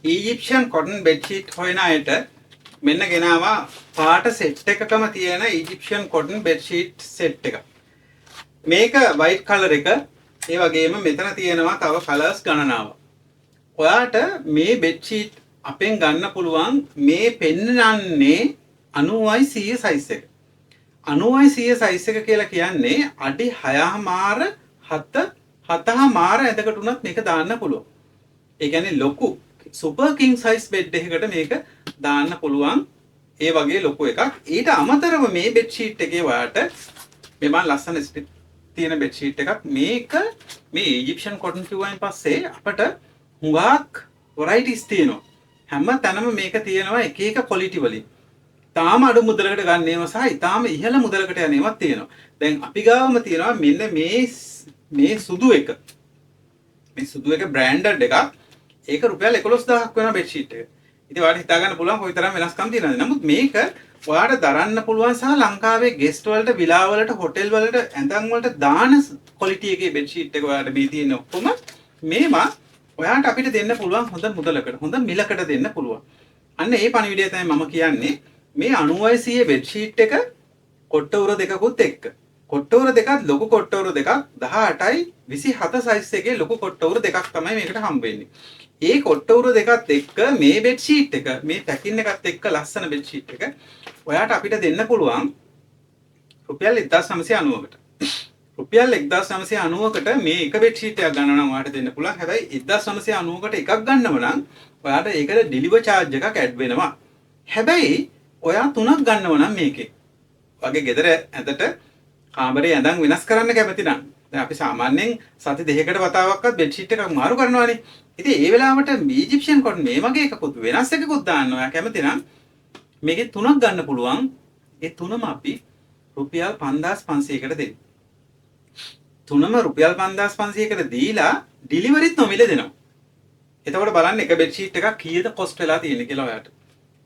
ඊජිප්ෂියන් කොටන් bedsheet හොයන අයට මෙන්න ගෙනාවා පාට සෙට් එකකම තියෙන ඊජිප්ෂියන් කොටන් බෙඩ්ෂීට් සෙට් එක. මේක වයිට් කලර් එක. ඒ වගේම මෙතන තියෙනවා තව කලර්ස් ගණනාවක්. ඔයාට මේ බෙඩ්ෂීට් අපෙන් ගන්න පුළුවන් මේ පෙන්නන්නේ 90/100 සයිස් එක. 90/100 සයිස් එක කියලා කියන්නේ අඩි 6මාර 7මාර ඇඳකට උනත් මේක දාන්න පුළුවන්. ඒ කියන්නේ ලොකු සුපර් කිං සයිස් බෙඩ් එකකට මේක දාන්න පුළුවන්. ඒ වගේ ලොකු එකක්. ඊට අමතරව මේ බෙඩ් ෂීට් එකේ ඔයාට මේ මම ලස්සන ස්ටිච් තියෙන බෙඩ් ෂීට් එකක්. මේක මේ ඊජිප්ෂියන් කොටන් කිව්වයින් පස්සේ අපිට හුඟක් වෙරයිටිස් තියෙනවා. හැම තැනම මේක තියෙනවා එක එක ක්වොලිටි වලින්. තාම අඩු මුදලකට ගන්න ඒවා සහ ඊටාම ඉහළ මුදලකට යන ඒවාත් තියෙනවා. දැන් අපි ගාවම තියෙනවා මෙන්න මේ සුදු එක. මේ සුදු එක බ්‍රෑන්ඩඩ් එකක්. ඒක රුපියල් 11000ක් වෙන බෙඩ් ෂීට් එක. ඉතින් ඔයාලට හිතා ගන්න පුළුවන් කොයිතරම් වෙනස්කම් තියෙනවද. නමුත් මේක ඔයාලට දරන්න පුළුවන් සහ ලංකාවේ ගෙස්ට් වලට, විලා වලට, හොටෙල් වලට, ඇඳන් වලට දාන ක්වොලිටි එකේ බෙඩ් ෂීට් එක ඔයාලට මේ තියෙන ඔක්කොම මේවා ඔයාලට අපිට දෙන්න පුළුවන් හොඳ මුදලකට, හොඳ මිලකට දෙන්න පුළුවන්. අන්න ඒ පණිවිඩය තමයි මම කියන්නේ. මේ 90/100 බෙඩ් ෂීට් එක කොට්ටවුර දෙකකුත් එක්ක. කොට්ටවුර දෙකත් ලොකු කොට්ටවුර දෙකක් 18/27 සයිස් එකේ ලොකු කොට්ටවුර දෙකක් තමයි මේකට හම්බ වෙන්නේ. ඒ කොට්ටවුර දෙකත් එක්ක මේ බෙඩ් ෂීට් එක, මේ පැකින් එකත් එක්ක ලස්සන බෙඩ් ෂීට් එක ඔයාට අපිට දෙන්න පුළුවන් රුපියල් 1990කට. රුපියල් 1990කට මේ එක බෙඩ් ෂීට් එකක් ගන්න නම් ඔයාට දෙන්න පුළුවන්. හැබැයි 1990කට එකක් ගන්නව නම් ඔයාට ඒකට ඩෙලිවර් charge එකක් ඇඩ් වෙනවා. හැබැයි ඔයා තුනක් ගන්නව නම් මේකේ වගේ ගෙදර ඇඳට කාමරේ ඇඳන් වෙනස් කරන්න කැමති නම් දැන් අපි සාමාන්‍යයෙන් සති දෙකකට වතාවක්වත් බෙඩ් ෂීට් එකක් මාරු කරනවානේ. ඉතින් ඒ වෙලාවට ඊජිප්ෂියන් කොටන් මේ වගේ එකකුත් වෙනස් එකකුත් දාන්න ඔයා කැමති නම් මේකේ තුනක් ගන්න පුළුවන්. ඒ තුනම අපි රුපියල් 5500කට දෙන්න. තුනම රුපියල් 5500කට දීලා ඩිලිවරිත් නොමිලේ දෙනවා. එතකොට බලන්න එක බෙඩ් ෂීට් එකක් කීයද කොස්ට් වෙලා තියෙන්නේ කියලා ඔයාට.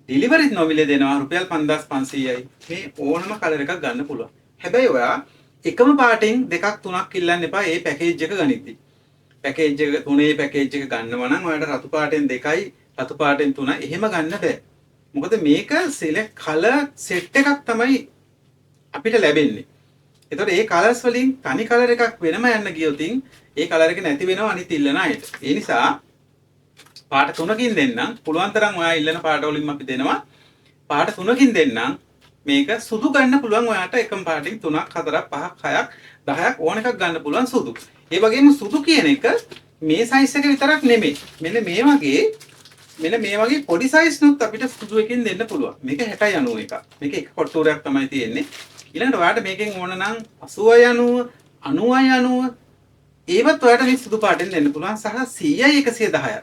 ඩිලිවරිත් නොමිලේ දෙනවා රුපියල් 5500යි. මේ ඕනම කලර් එකක් ගන්න පුළුවන්. හැබැයි ඔයා එකම පාටින් දෙකක් තුනක් ඉල්ලන්න එපා මේ පැකේජ් එක ගනිද්දි. පැකේජ් එක තුනේ පැකේජ් එක ගන්නවා නම් ඔයාලට රතු පාටෙන් 2යි රතු පාටෙන් 3 එහෙම ගන්න බෑ. මොකද මේක සිලෙක්ට් කලර් සෙට් එකක් තමයි අපිට ලැබෙන්නේ. ඒතකොට ඒ කලර්ස් වලින් තනි කලර් එකක් වෙනම යන්න ගියොත් ඒ කලර් එක නැති වෙනවා අනිත් ඉල්ලන අයට. ඒ නිසා පාට 3කින් දෙන්නම්. පුළුවන් තරම් ඔයා ඉල්ලන පාට වලින් අපි දෙනවා. පාට 3කින් දෙන්නම්. මේක සුදු ගන්න පුළුවන් ඔයාට එකම පාටින් 3ක් 4ක් 5ක් 6ක් 10ක් ඕන එකක් ගන්න පුළුවන් සුදු. ඒ වගේම සුදු කියන එක මේ සයිස් එක විතරක් නෙමෙයි. මෙන්න මේ වගේ පොඩි සයිස් නුත් අපිට සුදු එකකින් දෙන්න පුළුවන්. මේක 60/90 එකක්. මේක එක කොට්ටෝරයක් තමයි තියෙන්නේ. ඊළඟට ඔයාට මේකෙන් ඕන නම් 80/90 90/90 ඒවත් ඔයාට මේ සුදු පාටෙන් දෙන්න පුළුවන් සහ 100/110ක්.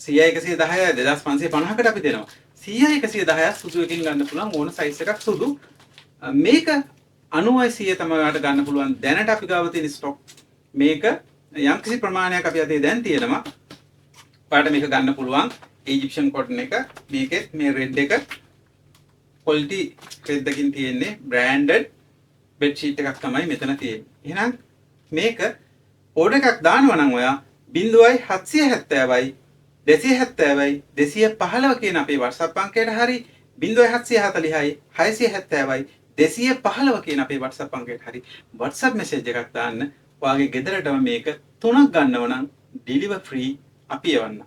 100/110 2550කට අපි දෙනවා. 100/110 සුදු එකකින් ගන්න පුළුවන් ඕන සයිස් එකක් සුදු. මේක 90/100 තමයි ඔයාලට ගන්න පුළුවන්. දැනට අපි ගාව තියෙන ස්ටොක් මේක යම්කිසි ප්‍රමාණයක් අපි අතේ දැන් තියෙනවා. ඔයාලට මේක ගන්න පුළුවන්. ඊජිප්ෂියන් කොටන් එක මේකෙත් මේ රෙඩ් එක ක්වොලිටි රෙඩ් එකකින් තියෙන්නේ බ්‍රෑන්ඩඩ් බෙඩ් ෂීට් එකක් තමයි මෙතන තියෙන්නේ. එහෙනම් මේක ඕඩර් එකක් දානවා නම් ඔයා 0.770යි 270යි 215 කියන අපේ WhatsApp අංකයට හරි 0740යි 670යි 215 කියන අපේ WhatsApp අංකයට හරි WhatsApp message එකක් දාන්න. ඔයාගේ ගෙදරටම මේක 3ක් ගන්නව නම් deliver free අපි එවන්න.